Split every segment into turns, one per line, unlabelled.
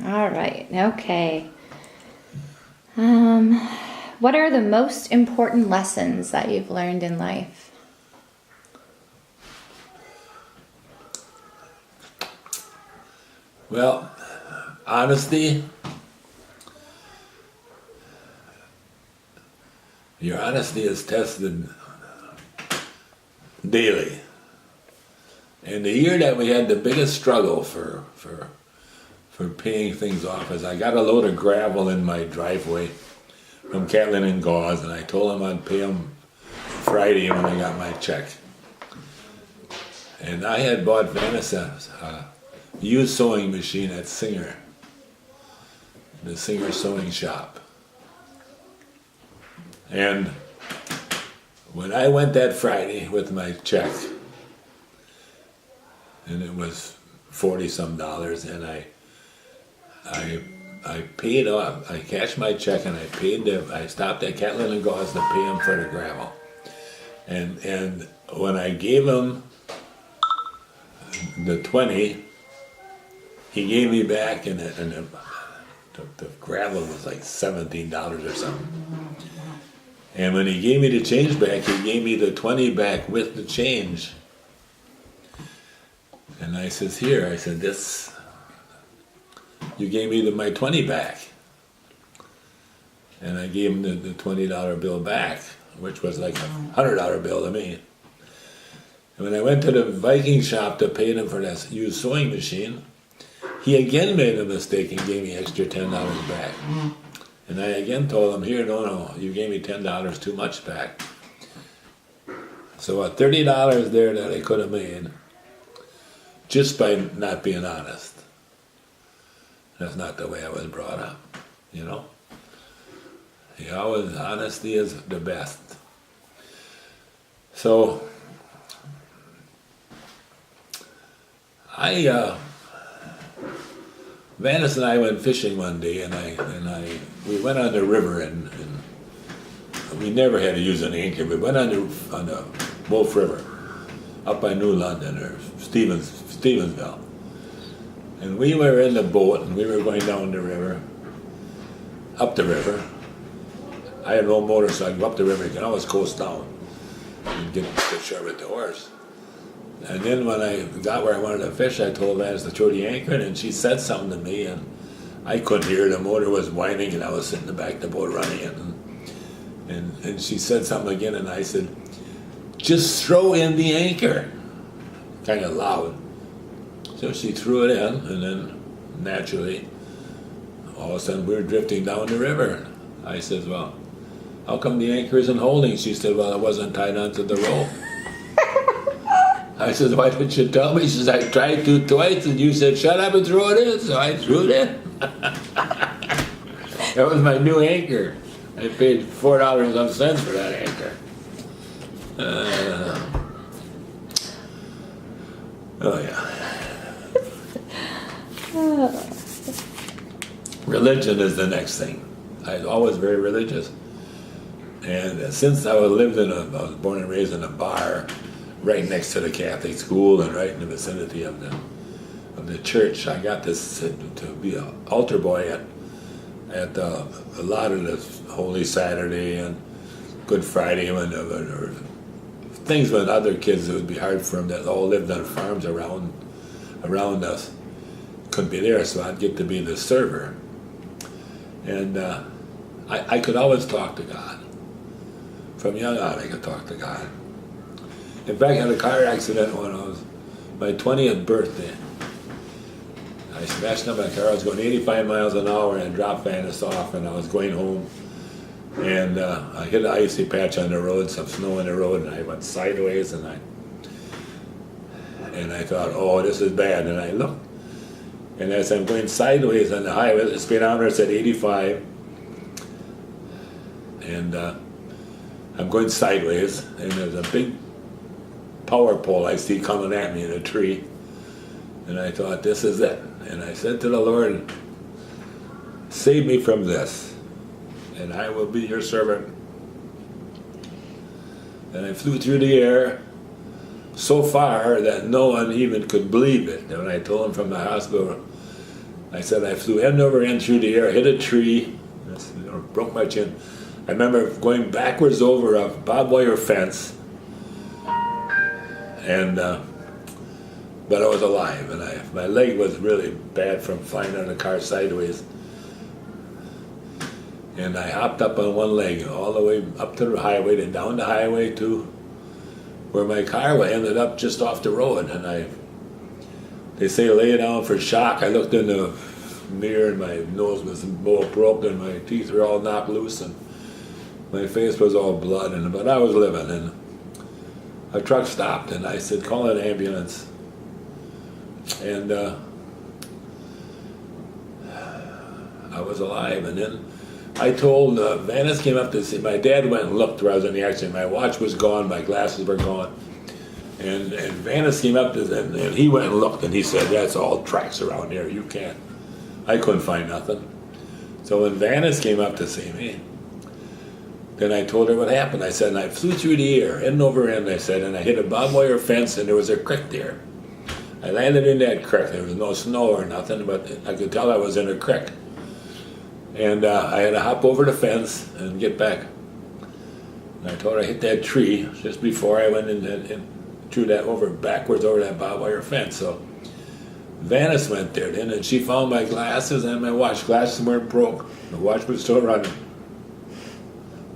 All right. Okay. What are the most important lessons that you've learned in life?
Well, honesty. Your honesty is tested daily. And the year that we had the biggest struggle for paying things off is I got a load of gravel in my driveway from Catlin and Gauze, and I told them I'd pay them Friday when I got my check. And I had bought Vanessa a used sewing machine at Singer, the Singer Sewing Shop. And when I went that Friday with my check, and it was $40-some, and I paid off. I cashed my check and I stopped at Catlin and Gauze to pay him for the gravel. And when I gave him the 20, he gave me back, and the gravel was like $17 or something. And when he gave me the change back, he gave me the 20 back with the change. And I says, here, I said, this, you gave me my 20 back. And I gave him the $20 bill back, which was like a $100 bill to me. And when I went to the Viking shop to pay him for that used sewing machine, he again made a mistake and gave me extra $10 back. And I again told him, here, no, you gave me $10 too much back. So $30 there that I could have made just by not being honest. That's not the way I was brought up, you know? Honesty is the best. So, Vanessa and I went fishing one day, and we went on the river, and we never had to use an anchor. We went on the Wolf River, up by New London or Stevensville, and we were in the boat, and we were going down the river, up the river. I had no motor, so I could go up the river. You can always coast down and get to shore with the horse. And then when I got where I wanted to fish, I told Vanessa to throw the anchor in, and she said something to me, and I couldn't hear. The motor was whining, and I was sitting in the back of the boat running it. And she said something again, and I said, just throw in the anchor, kind of loud. So she threw it in, and then naturally, all of a sudden we were drifting down the river. I said, well, how come the anchor isn't holding? She said, well, it wasn't tied onto the rope. I said, why didn't you tell me? She says, I tried to twice, and you said, shut up and throw it in, so I threw it in. That was my new anchor. I paid $4.00 for that anchor. Oh, yeah. Religion is the next thing. I was always very religious. And since I was born and raised in a bar, right next to the Catholic school and right in the vicinity of the church, I got this to be an altar boy at a lot of the Holy Saturday and Good Friday when or things when other kids, it would be hard for them that all lived on farms around us couldn't be there, so I'd get to be the server. And I could always talk to God. From young on, I could talk to God. In fact, I had a car accident when I was my 20th birthday. I smashed up my car. I was going 85 miles an hour and dropped Vanessa off, and I was going home. And I hit an icy patch on the road, some snow on the road, and I went sideways, and I thought, oh, this is bad. And I looked, and as I'm going sideways on the highway, the speedometer said 85, and I'm going sideways, and there's a big power pole I see coming at me in a tree. And I thought, this is it. And I said to the Lord, save me from this, and I will be your servant. And I flew through the air so far that no one even could believe it. And when I told him from the hospital, I said I flew end over end through the air, hit a tree, broke my chin. I remember going backwards over a barbed wire fence, and but I was alive, and my leg was really bad from flying on the car sideways. And I hopped up on one leg all the way up to the highway, then down the highway to where my car ended up just off the road. And they say lay down for shock. I looked in the mirror and my nose was both broken and my teeth were all knocked loose and my face was all blood. But I was living, and a truck stopped and I said, call an ambulance. And I was alive. And then I told, Vanis came up to see, my dad went and looked where I was in the accident. My watch was gone, my glasses were gone. And Vanis came up to, and he went and looked, and he said, that's all tracks around here, you can't. I couldn't find nothing. So when Vanis came up to see me, then I told her what happened. I said, and I flew through the air, end over end, I said, and I hit a barbed wire fence, and there was a creek there. I landed in that creek. There was no snow or nothing, but I could tell I was in a creek. And I had to hop over the fence and get back. And I told her I hit that tree just before I went in threw that backwards over that barbed wire fence. So Vanis went there then, and she found my glasses and my watch. Glasses weren't broke. The watch was still running.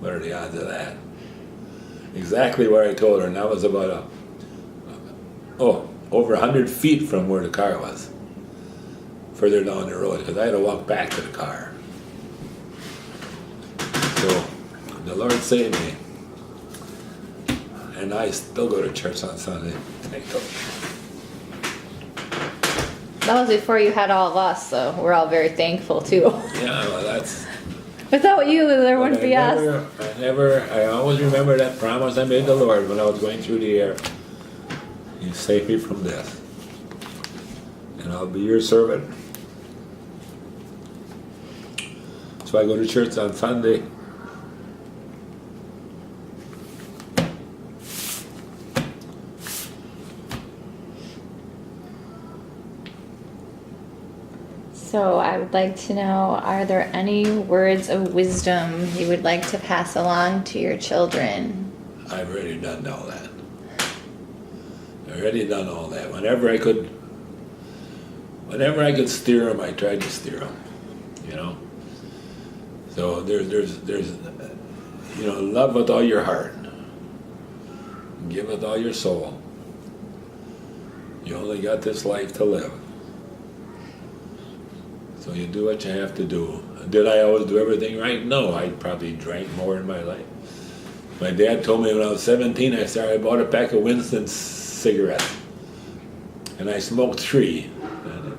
What are the odds of that? Exactly where I told her, and that was about over 100 feet from where the car was, further down the road, because I had to walk back to the car. So the Lord saved me, and I still go to church on Sunday. Thank you.
That was before you had all of us, so we're all very thankful too.
Yeah, well, that's.
Without you, there wouldn't be us.
I always remember that promise I made the Lord when I was going through the air. You save me from death, and I'll be your servant. So I go to church on Sunday.
So I would like to know, are there any words of wisdom you would like to pass along to your children?
I've already done all that. Whenever I could steer them, I tried to steer them. You know. So there's love with all your heart, give with all your soul. You only got this life to live. So you do what you have to do. Did I always do everything right? No, I probably drank more in my life. My dad told me when I was 17, I bought a pack of Winston cigarettes. And I smoked 3. And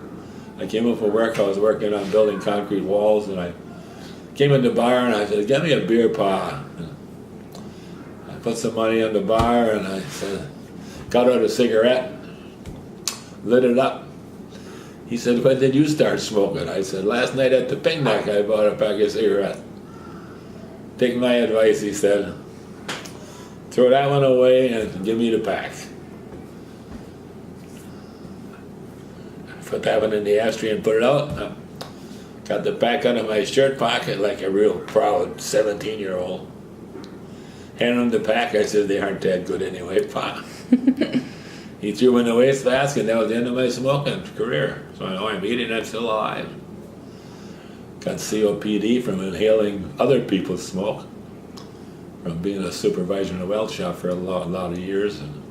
I came up from work, I was working on building concrete walls, and I came in the bar and I said, get me a beer, Pa. And I put some money in the bar and I said, got out a cigarette, lit it up. He said, when did you start smoking? I said, last night at the picnic I bought a pack of cigarettes. Take my advice, he said. Throw that one away and give me the pack. I put that one in the ashtray and put it out. Got the pack out of my shirt pocket like a real proud 17-year-old. Handed him the pack. I said, they aren't that good anyway, Pa. He threw them in the wastebasket, and that was the end of my smoking career. So I know I'm eating, I'm still alive. Got COPD from inhaling other people's smoke, from being a supervisor in a weld shop for a lot of years. And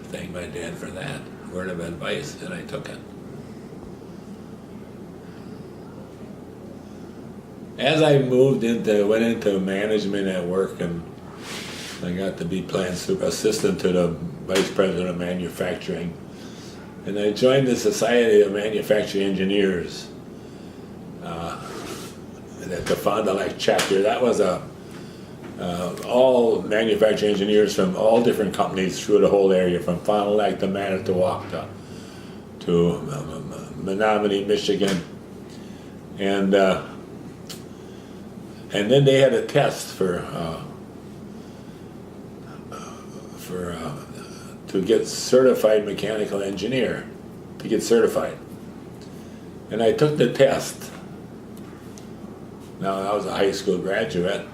thank my dad for that word of advice, and I took it. As I went into management at work, and I got to be plant assistant to the vice president of manufacturing, and I joined the Society of Manufacturing Engineers at the Fond du Lac chapter. That was all manufacturing engineers from all different companies through the whole area, from Fond du Lac to Manitowoc to Menominee, Michigan, and then they had a to get certified mechanical engineer, to get certified. And I took the test. Now, I was a high school graduate,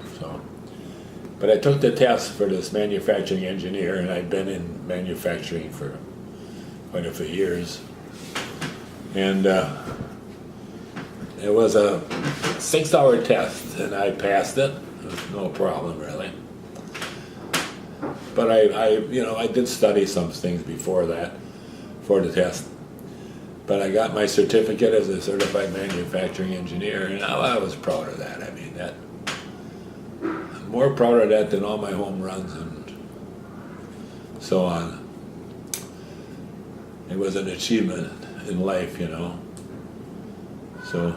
but I took the test for this manufacturing engineer, and I'd been in manufacturing for quite a few years. And it was a 6-hour test, and I passed it. It was no problem, really. But I did study some things before that, for the test. But I got my certificate as a certified manufacturing engineer, and I was proud of that. I mean, I'm more proud of that than all my home runs and so on. It was an achievement in life, So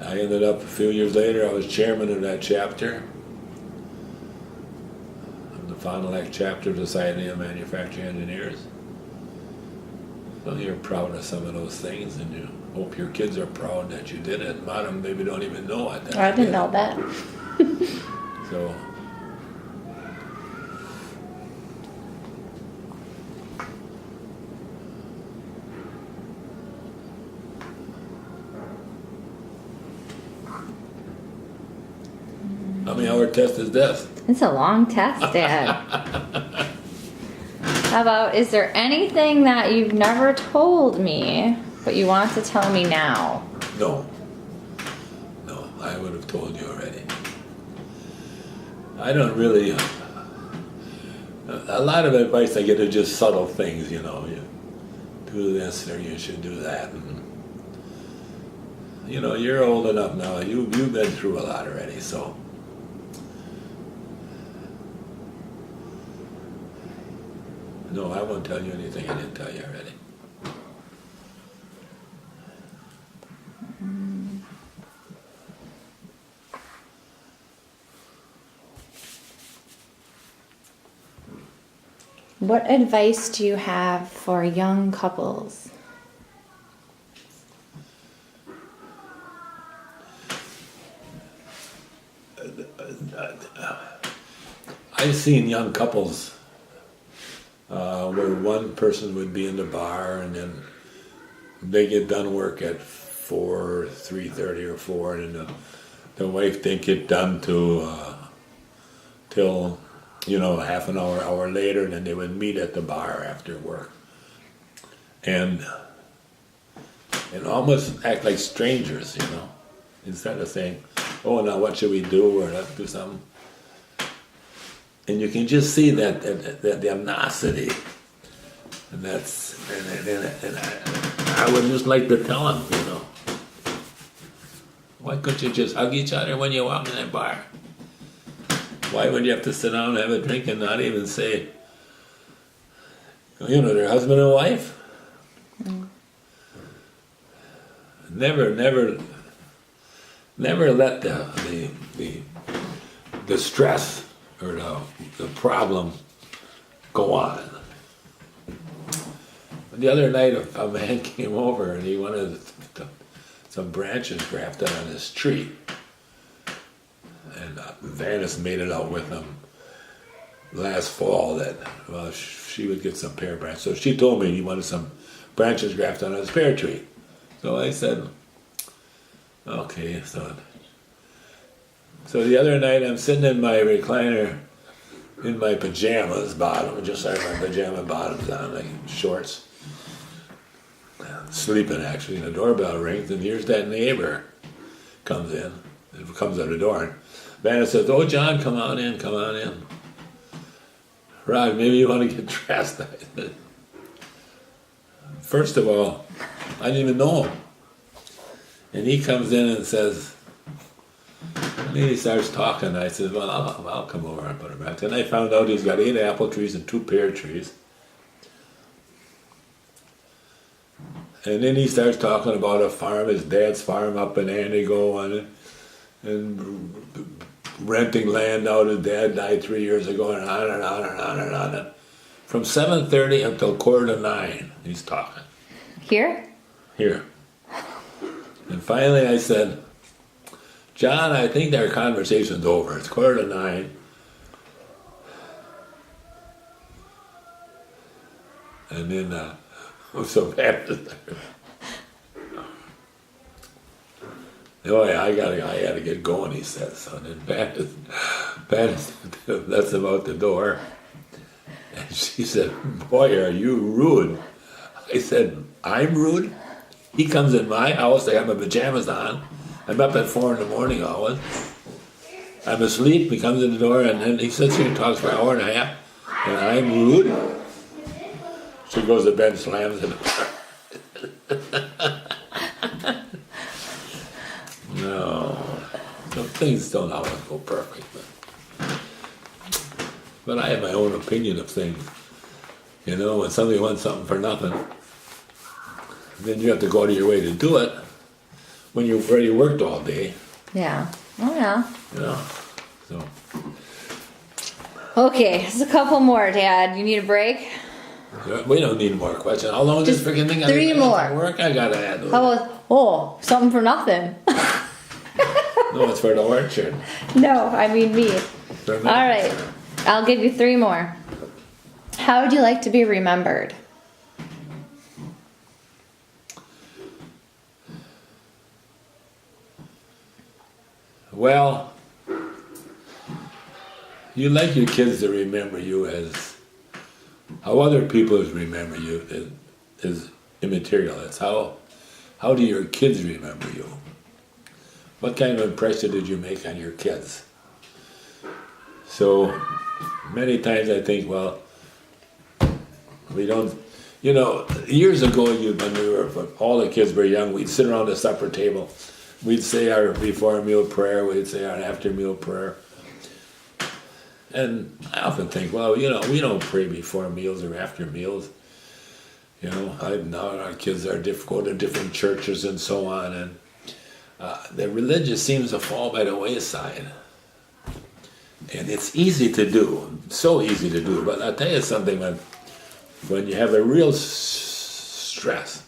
I ended up, a few years later, I was chairman of that chapter, of the Fond du Lac Chapter of the Society of Manufacturing Engineers. So you're proud of some of those things, and you hope your kids are proud that you did it. A lot of them maybe don't even know it.
I didn't know that.
So, how many hour test is this?
It's a long test, Dad. How about, is there anything that you've never told me, but you want to tell me now?
No, I would have told you already. I don't really, a lot of advice I get are just subtle things, you do this or you should do that. And, you're old enough now, you've been through a lot already, so. No, I won't tell you anything I didn't tell you already.
What advice do you have for young couples?
I've seen young couples where one person would be in the bar and then they get done work at 3:30 or 4, and the wife didn't get done till half an hour later, and then they would meet at the bar after work and almost act like strangers, instead of saying, oh, now what should we do, or let's do something. And you can just see that the animosity, and I would just like to tell them, why couldn't you just hug each other when you walk in that bar? Why would you have to sit down and have a drink and not even say, they're husband and wife? Mm. Never let the stress or the problem go on. The other night, a man came over and he wanted some branches grafted on his tree. And Vanis made it out with him last fall that, she would get some pear branches. So she told me he wanted some branches grafted on his pear tree. So I said, okay, son. So the other night I'm sitting in my recliner in my pajamas bottom, just like my pajama bottoms on, like shorts. Sleeping actually, and the doorbell rings, and here's that neighbor comes in. It comes at the door, and Vanna says, oh, John, come on in. Rod, maybe you want to get dressed. I said, first of all, I didn't even know him. And he comes in and says, and he starts talking. I said, well, I'll come over and put her back. And I found out he's got 8 apple trees and 2 pear trees. And then he starts talking about a farm, his dad's farm up in Antigo, and renting land out. His dad died 3 years ago, and on and on and on and on. And from 7:30 until 8:45, he's talking.
Here?
Here. And finally I said, John, I think our conversation's over. It's 8:45. And then, so bad. Oh yeah, I gotta get going, he said. So then Pat that's about the door. And she said, boy, are you rude. I said, I'm rude? He comes in my house, I have my pajamas on. I'm up at 4 in the morning always. I'm asleep, he comes in the door, and then he sits here and talks for an hour and a half. And I'm rude? She goes to bed, slams the door. No, things don't always go perfect, but I have my own opinion of things. You know, when somebody wants something for nothing, then you have to go to your way to do it. When you've already worked all day,
Yeah. Oh yeah.
you know. So
Okay, just a couple more, Dad. You need a break?
we don't need more questions. How long is this
Just
freaking thing?
3 more.
Work? I gotta add those.
How about, something for nothing?
No, it's for the orchard.
No, I mean me. All right, I'll give you 3 more. How would you like to be remembered?
Well, you like your kids to remember you as how other people remember you is immaterial. It's how do your kids remember you? What kind of impression did you make on your kids? So many times I think, well, we don't, you know, years ago when all the kids were young, we'd sit around the supper table. We'd say our before meal prayer, we'd say our after meal prayer. And I often think, well, you know, we don't pray before meals or after meals. You know, now our kids are go to different churches and so on, and the religious seems to fall by the wayside. And it's easy to do, so easy to do. But I'll tell you something, when you have a real stress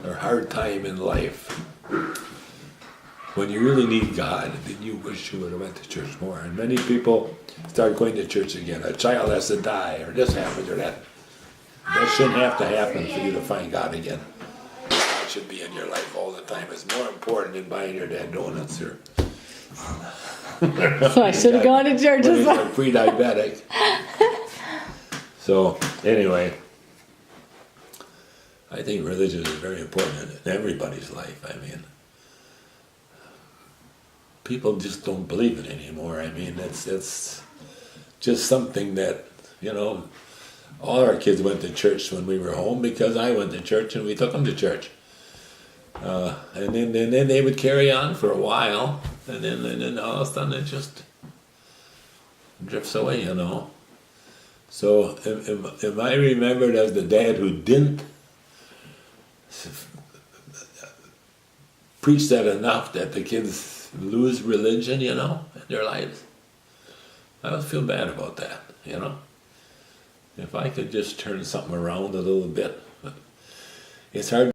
or hard time in life, when you really need God, then you wish you would have went to church more. And many people start going to church again. A child has to die, or this happens, or that. That shouldn't have to happen for you to find God again. It should be in your life all the time. It's more important than buying your dad donuts or.
So I should have gone to church
When
as
he's
well.
like pre-diabetic. So anyway, I think religion is very important in everybody's life. I mean, people just don't believe it anymore. I mean, it's just something that, you know, all our kids went to church when we were home because I went to church and we took them to church. And then they would carry on for a while, and then all of a sudden it just drifts away, you know. So am I remembered as the dad who didn't preach that enough that the kids lose religion, you know, in their lives? I would feel bad about that, you know. If I could just turn something around a little bit. It's hard.